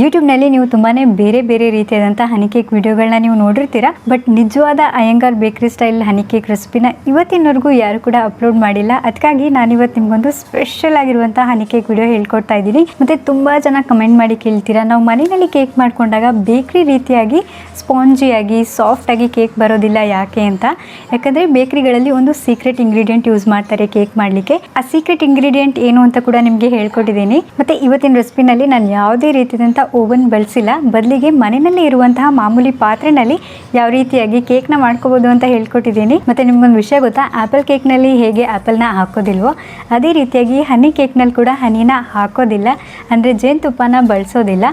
ಯೂಟ್ಯೂಬ್ನಲ್ಲಿ ನೀವು ತುಂಬಾ ಬೇರೆ ಬೇರೆ ರೀತಿಯಾದಂಥ ಹನಿ ಕೇಕ್ ವಿಡಿಯೋಗಳನ್ನ ನೀವು ನೋಡಿರ್ತೀರಾ. ಬಟ್ ನಿಜವಾದ ಅಯ್ಯಂಗಾರ್ ಬೇಕ್ರಿ ಸ್ಟೈಲ್ ಹನಿ ಕೇಕ್ ರೆಸಿಪಿನ ಇವತ್ತಿನವರೆಗೂ ಯಾರು ಕೂಡ ಅಪ್ಲೋಡ್ ಮಾಡಿಲ್ಲ. ಅದಕ್ಕಾಗಿ ನಾನಿವತ್ತು ನಿಮಗೊಂದು ಸ್ಪೆಷಲ್ ಆಗಿರುವಂಥ ಹನಿ ಕೇಕ್ ವಿಡಿಯೋ ಹೇಳ್ಕೊಡ್ತಾ ಇದ್ದೀನಿ. ಮತ್ತು ತುಂಬ ಜನ ಕಮೆಂಟ್ ಮಾಡಿ ಕೇಳ್ತೀರಾ, ನಾವು ಮನೆಯಲ್ಲಿ ಕೇಕ್ ಮಾಡ್ಕೊಂಡಾಗ ಬೇಕ್ರಿ ರೀತಿಯಾಗಿ ಸ್ಪಾಂಜಿಯಾಗಿ ಸಾಫ್ಟಾಗಿ ಕೇಕ್ ಬರೋದಿಲ್ಲ ಯಾಕೆ ಅಂತ. ಯಾಕಂದರೆ ಬೇಕ್ರಿಗಳಲ್ಲಿ ಒಂದು ಸೀಕ್ರೆಟ್ ಇಂಗ್ರೀಡಿಯೆಂಟ್ ಯೂಸ್ ಮಾಡ್ತಾರೆ ಕೇಕ್ ಮಾಡಲಿಕ್ಕೆ. ಆ ಸೀಕ್ರೆಟ್ ಇಂಗ್ರೀಡಿಯೆಂಟ್ ಏನು ಅಂತ ಕೂಡ ನಿಮಗೆ ಹೇಳ್ಕೊಟ್ಟಿದ್ದೀನಿ. ಮತ್ತು ಇವತ್ತಿನ ರೆಸಿಪಿನಲ್ಲಿ ನಾನು ಯಾವುದೇ ರೀತಿಯಾದಂಥ ಓವನ್ ಬಳಸಿಲ್ಲ, ಬದಲಿಗೆ ಮನೆಯಲ್ಲಿ ಇರುವಂತಹ ಮಾಮೂಲಿ ಪಾತ್ರೆನಲ್ಲಿ ಯಾವ ರೀತಿಯಾಗಿ ಕೇಕ್ನ ಮಾಡ್ಕೋಬೋದು ಅಂತ ಹೇಳ್ಕೊಟ್ಟಿದ್ದೀನಿ. ಮತ್ತು ನಿಮ್ಗೊಂದು ವಿಷಯ ಗೊತ್ತಾ, ಆ್ಯಪಲ್ ಕೇಕ್ನಲ್ಲಿ ಹೇಗೆ ಆ್ಯಪಲ್ನ ಹಾಕೋದಿಲ್ವೋ ಅದೇ ರೀತಿಯಾಗಿ ಹನಿ ಕೇಕ್ನಲ್ಲಿ ಕೂಡ ಹನಿನ ಹಾಕೋದಿಲ್ಲ, ಅಂದರೆ ಜೇನುತುಪ್ಪನ ಬಳಸೋದಿಲ್ಲ.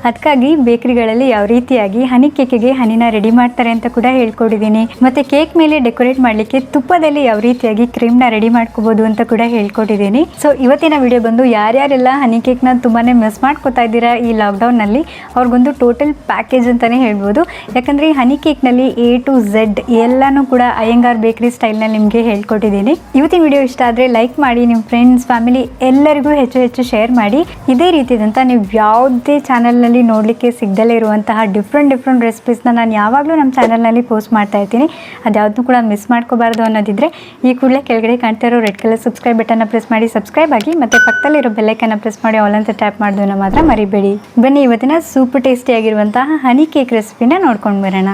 ಅದಕ್ಕಾಗಿ ಬೇಕ್ರಿಗಳಲ್ಲಿ ಯಾವ ರೀತಿಯಾಗಿ ಹನಿ ಕೇಕಿಗೆ ಹನಿನ ರೆಡಿ ಮಾಡ್ತಾರೆ ಅಂತ ಕೂಡ ಹೇಳ್ಕೊಟ್ಟಿದ್ದೀನಿ. ಮತ್ತು ಕೇಕ್ ಮೇಲೆ ಡೆಕೋರೇಟ್ ಮಾಡಲಿಕ್ಕೆ ತುಪ್ಪದಲ್ಲಿ ಯಾವ ರೀತಿಯಾಗಿ ಕ್ರೀಮ್ನ ರೆಡಿ ಮಾಡ್ಕೋಬೋದು ಅಂತ ಕೂಡ ಹೇಳ್ಕೊಟ್ಟಿದ್ದೀನಿ. ಸೊ ಇವತ್ತಿನ ವಿಡಿಯೋ ಬಂದು ಯಾರ್ಯಾರೆಲ್ಲ ಹನಿ ಕೇಕ್ನ ತುಂಬಾ ಮಿಸ್ ಮಾಡ್ಕೋತಾ ಇದ್ದೀರಾ ಈ ಲಾಕ್ಡೌನ್ನಲ್ಲಿ, ಅವ್ರಿಗೊಂದು ಟೋಟಲ್ ಪ್ಯಾಕೇಜ್ ಅಂತಲೇ ಹೇಳ್ಬೋದು. ಯಾಕಂದರೆ ಈ ಹನಿ ಕೇಕ್ನಲ್ಲಿ A to Z ಎಲ್ಲನೂ ಕೂಡ ಅಯ್ಯಂಗಾರ್ ಬೇಕ್ರಿ ಸ್ಟೈಲ್ನಲ್ಲಿ ನಿಮಗೆ ಹೇಳ್ಕೊಟ್ಟಿದ್ದೀನಿ. ಇವತ್ತಿನ ವಿಡಿಯೋ ಇಷ್ಟ ಆದರೆ ಲೈಕ್ ಮಾಡಿ, ನಿಮ್ಮ ಫ್ರೆಂಡ್ಸ್ ಫ್ಯಾಮಿಲಿ ಎಲ್ಲರಿಗೂ ಹೆಚ್ಚು ಶೇರ್ ಮಾಡಿ. ಇದೇ ರೀತಿಯಾದಂಥ ನೀವು ಯಾವುದೇ ಚಾನಲ್ನಲ್ಲಿ ನೋಡಲಿಕ್ಕೆ ಸಿಗದಲ್ಲೇ ಇರುವಂತಹ ಡಿಫ್ರೆಂಟ್ ರೆಸಿಪೀಸ್ನ ನಾನು ಯಾವಾಗಲೂ ನಮ್ಮ ಚಾನಲ್ನಲ್ಲಿ ಪೋಸ್ಟ್ ಮಾಡ್ತಾ ಇರ್ತೀನಿ. ಅದ್ಯಾವುದೂ ಕೂಡ ಮಿಸ್ ಮಾಡ್ಕೋಬಾರ್ದು ಅನ್ನೋದಿದ್ರೆ ಈ ಕೂಡಲೇ ಕೆಳಗಡೆ ಕಾಣ್ತಾ ಇರೋ ರೆಡ್ ಕಲರ್ ಸಬ್ಸ್ಕ್ರೈಬ್ ಬಟನ್ನ ಪ್ರೆಸ್ ಮಾಡಿ ಸಬ್ಸ್ಕ್ರೈಬ್ ಆಗಿ, ಮತ್ತು ಪಕ್ಕದಲ್ಲಿರೋ ಬೆಲ್ಲೈಕನ್ನ ಪ್ರೆಸ್ ಮಾಡಿ ಆಲ್ ಅಂತ ಟ್ಯಾಪ್ ಮಾಡೋದನ್ನ ಮಾತ್ರ ಮರಿಬೇಡಿ. ಬನ್ನಿ ಇವತ್ತಿನ ಸೂಪರ್ ಟೇಸ್ಟಿಯಾಗಿರುವಂತಹ ಹನಿ ಕೇಕ್ ರೆಸಿಪಿನ ನೋಡ್ಕೊಂಡು ಬರೋಣ.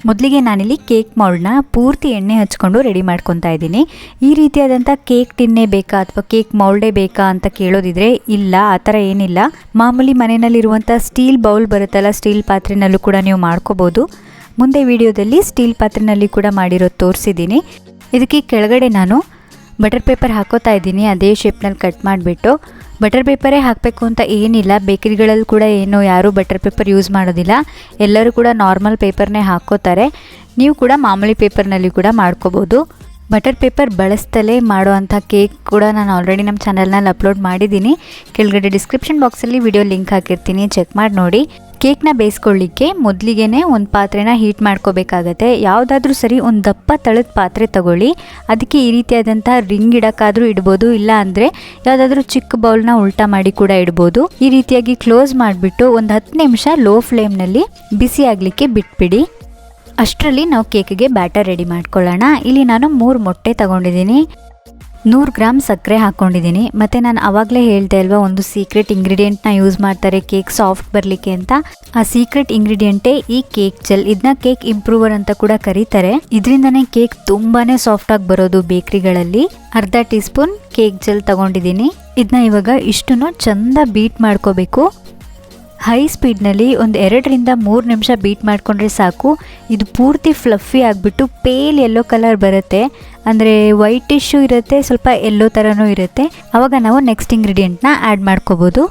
ಮೊದಲಿಗೆ ನಾನಿಲ್ಲಿ ಕೇಕ್ ಮೌಲ್ಡ್ನ ಪೂರ್ತಿ ಎಣ್ಣೆ ಹಚ್ಕೊಂಡು ರೆಡಿ ಮಾಡ್ಕೊತಾ ಇದ್ದೀನಿ. ಈ ರೀತಿಯಾದಂಥ ಕೇಕ್ ಟಿನ್ನೇ ಬೇಕಾ ಅಥವಾ ಕೇಕ್ ಮೌಲ್ಡೇ ಬೇಕಾ ಅಂತ ಕೇಳೋದಿದ್ರೆ ಇಲ್ಲ, ಆ ಥರ ಏನಿಲ್ಲ. ಮಾಮೂಲಿ ಮನೆಯಲ್ಲಿರುವಂಥ ಸ್ಟೀಲ್ ಬೌಲ್ ಬರುತ್ತಲ್ಲ, ಸ್ಟೀಲ್ ಪಾತ್ರೆನಲ್ಲೂ ಕೂಡ ನೀವು ಮಾಡ್ಕೋಬೋದು. ಮುಂದೆ ವಿಡಿಯೋದಲ್ಲಿ ಸ್ಟೀಲ್ ಪಾತ್ರೆನಲ್ಲಿ ಕೂಡ ಮಾಡಿರೋದು ತೋರಿಸಿದ್ದೀನಿ. ಇದಕ್ಕೆ ಕೆಳಗಡೆ ನಾನು ಬಟರ್ ಪೇಪರ್ ಹಾಕೋತಾ ಇದ್ದೀನಿ, ಅದೇ ಶೇಪ್ನಲ್ಲಿ ಕಟ್ ಮಾಡಿಬಿಟ್ಟು. ಬಟರ್ ಪೇಪರೇ ಹಾಕಬೇಕು ಅಂತ ಏನಿಲ್ಲ, ಬೇಕರಿಗಳಲ್ಲಿ ಕೂಡ ಏನು ಯಾರೂ ಬಟರ್ ಪೇಪರ್ ಯೂಸ್ ಮಾಡೋದಿಲ್ಲ, ಎಲ್ಲರೂ ಕೂಡ ನಾರ್ಮಲ್ ಪೇಪರ್ನೇ ಹಾಕ್ಕೋತಾರೆ. ನೀವು ಕೂಡ ಮಾಮೂಲಿ ಪೇಪರ್ನಲ್ಲಿ ಕೂಡ ಮಾಡ್ಕೋಬೋದು. ಬಟರ್ ಪೇಪರ್ ಬಳಸ್ತಲೇ ಮಾಡುವಂಥ ಕೇಕ್ ಕೂಡ ನಾನು ಆಲ್ರೆಡಿ ನಮ್ಮ ಚಾನಲ್ನಲ್ಲಿ ಅಪ್ಲೋಡ್ ಮಾಡಿದ್ದೀನಿ. ಕೆಳಗಡೆ ಡಿಸ್ಕ್ರಿಪ್ಷನ್ ಬಾಕ್ಸಲ್ಲಿ ವಿಡಿಯೋ ಲಿಂಕ್ ಹಾಕಿರ್ತೀನಿ, ಚೆಕ್ ಮಾಡಿ ನೋಡಿ. ಕೇಕ್ನ ಬೇಯಿಸ್ಕೊಳ್ಳಿಕ್ಕೆ ಮೊದಲಿಗೆ ಒಂದು ಪಾತ್ರೆನ ಹೀಟ್ ಮಾಡ್ಕೋಬೇಕಾಗತ್ತೆ. ಯಾವುದಾದ್ರೂ ಸರಿ ಒಂದು ದಪ್ಪ ತಳದ ಪಾತ್ರೆ ತಗೊಳ್ಳಿ. ಅದಕ್ಕೆ ಈ ರೀತಿಯಾದಂಥ ರಿಂಗ್ ಇಡೋಕ್ಕಾದರೂ ಇಡ್ಬೋದು, ಇಲ್ಲ ಅಂದರೆ ಯಾವುದಾದ್ರೂ ಚಿಕ್ಕ ಬೌಲ್ನ ಉಲ್ಟಾ ಮಾಡಿ ಕೂಡ ಇಡ್ಬೋದು. ಈ ರೀತಿಯಾಗಿ ಕ್ಲೋಸ್ ಮಾಡಿಬಿಟ್ಟು ಒಂದು 10 ನಿಮಿಷ ಲೋ ಫ್ಲೇಮ್ನಲ್ಲಿ ಬಿಸಿ ಆಗಲಿಕ್ಕೆ ಬಿಟ್ಬಿಡಿ. ಅಷ್ಟರಲ್ಲಿ ನಾವು ಕೇಕಿಗೆ ಬ್ಯಾಟರ್ ರೆಡಿ ಮಾಡ್ಕೊಳ್ಳೋಣ. ಇಲ್ಲಿ ನಾನು 3 ಮೊಟ್ಟೆ ತಗೊಂಡಿದ್ದೀನಿ, 100 ಗ್ರಾಮ್ ಸಕ್ಕರೆ ಹಾಕ್ಕೊಂಡಿದ್ದೀನಿ. ಮತ್ತು ನಾನು ಆವಾಗಲೇ ಹೇಳ್ದೆ ಅಲ್ವಾ, ಒಂದು ಸೀಕ್ರೆಟ್ ಇಂಗ್ರೀಡಿಯೆಂಟ್ನ ಯೂಸ್ ಮಾಡ್ತಾರೆ ಕೇಕ್ ಸಾಫ್ಟ್ ಬರಲಿಕ್ಕೆ ಅಂತ. ಆ ಸೀಕ್ರೆಟ್ ಇಂಗ್ರೀಡಿಯೆಂಟೇ ಈ ಕೇಕ್ ಜೆಲ್. ಇದನ್ನ ಕೇಕ್ ಇಂಪ್ರೂವರ್ ಅಂತ ಕೂಡ ಕರೀತಾರೆ. ಇದರಿಂದನೇ ಕೇಕ್ ತುಂಬಾ ಸಾಫ್ಟಾಗಿ ಬರೋದು ಬೇಕ್ರಿಗಳಲ್ಲಿ. ಅರ್ಧ ಟೀ ಸ್ಪೂನ್ ಕೇಕ್ ಜೆಲ್ ತಗೊಂಡಿದ್ದೀನಿ. ಇದನ್ನ ಇವಾಗ ಇಷ್ಟನ್ನು ಚೆಂದ ಬೀಟ್ ಮಾಡ್ಕೋಬೇಕು. ಹೈ ಸ್ಪೀಡ್ನಲ್ಲಿ ಒಂದು 2 ರಿಂದ 3 ನಿಮಿಷ ಬೀಟ್ ಮಾಡಿಕೊಂಡ್ರೆ ಸಾಕು. ಇದು ಪೂರ್ತಿ ಫ್ಲಫಿ ಆಗಿಬಿಟ್ಟು ಪೇಲ್ ಯೆಲ್ಲೋ ಕಲರ್ ಬರುತ್ತೆ, ಅಂದರೆ ವೈಟಿಶು ಇರುತ್ತೆ, ಸ್ವಲ್ಪ ಯೆಲ್ಲೋ ಥರನೂ ಇರುತ್ತೆ. ಆವಾಗ ನಾವು ನೆಕ್ಸ್ಟ್ ಇಂಗ್ರೀಡಿಯೆಂಟ್ನ ಆ್ಯಡ್ ಮಾಡ್ಕೋಬೋದು.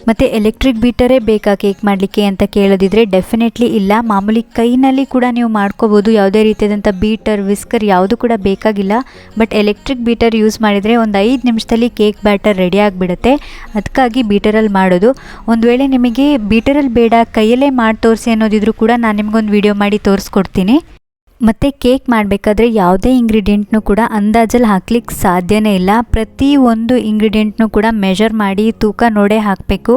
ಮತ್ತು ಎಲೆಕ್ಟ್ರಿಕ್ ಬೀಟರೇ ಬೇಕಾ ಕೇಕ್ ಮಾಡಲಿಕ್ಕೆ ಅಂತ ಕೇಳೋದಿದ್ರೆ ಡೆಫಿನೆಟ್ಲಿ ಇಲ್ಲ, ಮಾಮೂಲಿ ಕೈನಲ್ಲಿ ಕೂಡ ನೀವು ಮಾಡ್ಕೋಬೋದು. ಯಾವುದೇ ರೀತಿಯಾದಂಥ ಬೀಟರ್ ವಿಸ್ಕರ್ ಯಾವುದು ಕೂಡ ಬೇಕಾಗಿಲ್ಲ. ಬಟ್ ಎಲೆಕ್ಟ್ರಿಕ್ ಬೀಟರ್ ಯೂಸ್ ಮಾಡಿದರೆ ಒಂದು 5 ನಿಮಿಷದಲ್ಲಿ ಕೇಕ್ ಬ್ಯಾಟರ್ ರೆಡಿ ಆಗಿಬಿಡುತ್ತೆ. ಅದಕ್ಕಾಗಿ ಬೀಟರಲ್ಲಿ ಮಾಡೋದು. ಒಂದು ವೇಳೆ ನಿಮಗೆ ಬೀಟರಲ್ಲಿ ಬೇಡ ಕೈಯಲ್ಲೇ ಮಾಡಿ ತೋರಿಸಿ ಅನ್ನೋದಿದ್ರು ಕೂಡ ನಾನು ನಿಮಗೊಂದು ವಿಡಿಯೋ ಮಾಡಿ ತೋರಿಸ್ಕೊಡ್ತೀನಿ. ಮತ್ತು ಕೇಕ್ ಮಾಡಬೇಕಾದ್ರೆ ಯಾವುದೇ ಇಂಗ್ರೀಡಿಯೆಂಟ್ನೂ ಕೂಡ ಅಂದಾಜಲ್ಲಿ ಹಾಕ್ಲಿಕ್ಕೆ ಸಾಧ್ಯನೇ ಇಲ್ಲ. ಪ್ರತಿ ಒಂದು ಇಂಗ್ರೀಡಿಯೆಂಟ್ನೂ ಕೂಡ ಮೆಷರ್ ಮಾಡಿ ತೂಕ ನೋಡೇ ಹಾಕಬೇಕು.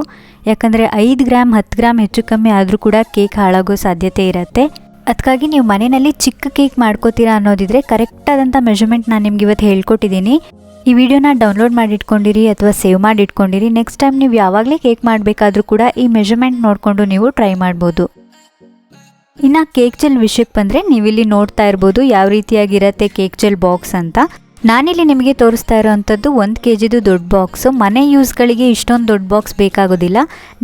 ಯಾಕಂದರೆ 5 ಗ್ರಾಮ್ 10 ಗ್ರಾಮ್ ಹೆಚ್ಚು ಕಮ್ಮಿ ಆದರೂ ಕೂಡ ಕೇಕ್ ಹಾಳಾಗೋ ಸಾಧ್ಯತೆ ಇರುತ್ತೆ. ಅದಕ್ಕಾಗಿ ನೀವು ಮನೆಯಲ್ಲಿ ಚಿಕ್ಕ ಕೇಕ್ ಮಾಡ್ಕೋತೀರಾ ಅನ್ನೋದಿದ್ರೆ ಕರೆಕ್ಟಾದಂಥ ಮೆಷರ್ಮೆಂಟ್ ನಾನು ನಿಮ್ಗೆ ಇವತ್ತು ಹೇಳ್ಕೊಟ್ಟಿದ್ದೀನಿ. ಈ ವಿಡಿಯೋನ ಡೌನ್ಲೋಡ್ ಮಾಡಿ ಇಟ್ಕೊಂಡಿರಿ ಅಥವಾ ಸೇವ್ ಮಾಡಿ ಇಟ್ಕೊಂಡಿರಿ. ನೆಕ್ಸ್ಟ್ ಟೈಮ್ ನೀವು ಯಾವಾಗಲೇ ಕೇಕ್ ಮಾಡಬೇಕಾದ್ರೂ ಕೂಡ ಈ ಮೆಷರ್ಮೆಂಟ್ ನೋಡಿಕೊಂಡು ನೀವು ಟ್ರೈ ಮಾಡ್ಬೋದು. ಇನ್ನು ಕೇಕ್ ಜೆಲ್ ವಿಷಯಕ್ಕೆ ಬಂದರೆ ನೀವಿಲ್ಲಿ ನೋಡ್ತಾ ಇರ್ಬೋದು ಯಾವ ರೀತಿಯಾಗಿರುತ್ತೆ ಕೇಕ್ ಜೆಲ್ ಬಾಕ್ಸ್ ಅಂತ. ನಾನಿಲ್ಲಿ ನಿಮಗೆ ತೋರಿಸ್ತಾ ಇರೋವಂಥದ್ದು 1 kgದು ದೊಡ್ಡ ಬಾಕ್ಸು. ಮನೆ ಯೂಸ್ಗಳಿಗೆ ಇಷ್ಟೊಂದು ದೊಡ್ಡ ಬಾಕ್ಸ್ ಬೇಕಾಗೋದಿಲ್ಲ.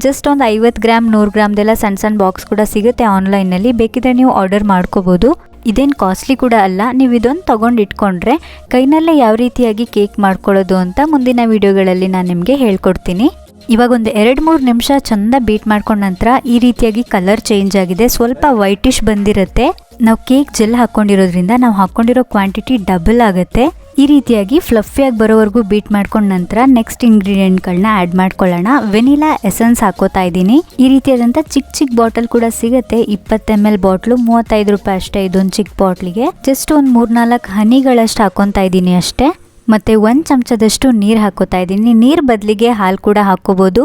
ಜಸ್ಟ್ ಒಂದು 50 ಗ್ರಾಮ್ 100 ಗ್ರಾಮ್ದೆಲ್ಲ ಸಣ್ಣ ಬಾಕ್ಸ್ ಕೂಡ ಸಿಗುತ್ತೆ ಆನ್ಲೈನಲ್ಲಿ, ಬೇಕಿದ್ರೆ ನೀವು ಆರ್ಡರ್ ಮಾಡ್ಕೋಬೋದು. ಇದೇನು ಕಾಸ್ಟ್ಲಿ ಕೂಡ ಅಲ್ಲ. ನೀವು ಇದೊಂದು ತೊಗೊಂಡು ಇಟ್ಕೊಂಡ್ರೆ ಕೈನಲ್ಲೇ ಯಾವ ರೀತಿಯಾಗಿ ಕೇಕ್ ಮಾಡ್ಕೊಳ್ಳೋದು ಅಂತ ಮುಂದಿನ ವಿಡಿಯೋಗಳಲ್ಲಿ ನಾನು ನಿಮಗೆ ಹೇಳ್ಕೊಡ್ತೀನಿ. ಇವಾಗ ಒಂದು 2-3 ನಿಮಿಷ ಚೆಂದ ಬೀಟ್ ಮಾಡ್ಕೊಂಡ ನಂತರ ಈ ರೀತಿಯಾಗಿ ಕಲರ್ ಚೇಂಜ್ ಆಗಿದೆ, ಸ್ವಲ್ಪ ವೈಟಿಶ್ ಬಂದಿರುತ್ತೆ. ನಾವು ಕೇಕ್ ಜೆಲ್ ಹಾಕ್ಕೊಂಡಿರೋದ್ರಿಂದ ನಾವು ಹಾಕ್ಕೊಂಡಿರೋ ಕ್ವಾಂಟಿಟಿ ಡಬಲ್ ಆಗುತ್ತೆ. ಈ ರೀತಿಯಾಗಿ ಫ್ಲಫಿಯಾಗಿ ಬರೋವರೆಗೂ ಬೀಟ್ ಮಾಡ್ಕೊಂಡ ನಂತರ ನೆಕ್ಸ್ಟ್ ಇಂಗ್ರೀಡಿಯೆಂಟ್ಗಳನ್ನ ಆ್ಯಡ್ ಮಾಡ್ಕೊಳ್ಳೋಣ. ವೆನಿಲಾ ಎಸೆನ್ಸ್ ಹಾಕೋತಾ ಇದ್ದೀನಿ. ಈ ರೀತಿಯಾದಂಥ ಚಿಕ್ಕ ಬಾಟಲ್ ಕೂಡ ಸಿಗುತ್ತೆ, 20 ml ಬಾಟ್ಲು 35 ರೂಪಾಯಿ ಅಷ್ಟೇ. ಇದೊಂದು ಚಿಕ್ಕ ಬಾಟ್ಲಿಗೆ ಜಸ್ಟ್ ಒಂದು 3-4 ಹನಿಗಳಷ್ಟು ಹಾಕೊತಾ ಇದ್ದೀನಿ ಅಷ್ಟೇ. ಮತ್ತು 1 ಚಮಚದಷ್ಟು ನೀರು ಹಾಕೋತಾ ಇದ್ದೀನಿ. ನೀರು ಬದಲಿಗೆ ಹಾಲು ಕೂಡ ಹಾಕ್ಕೋಬೋದು.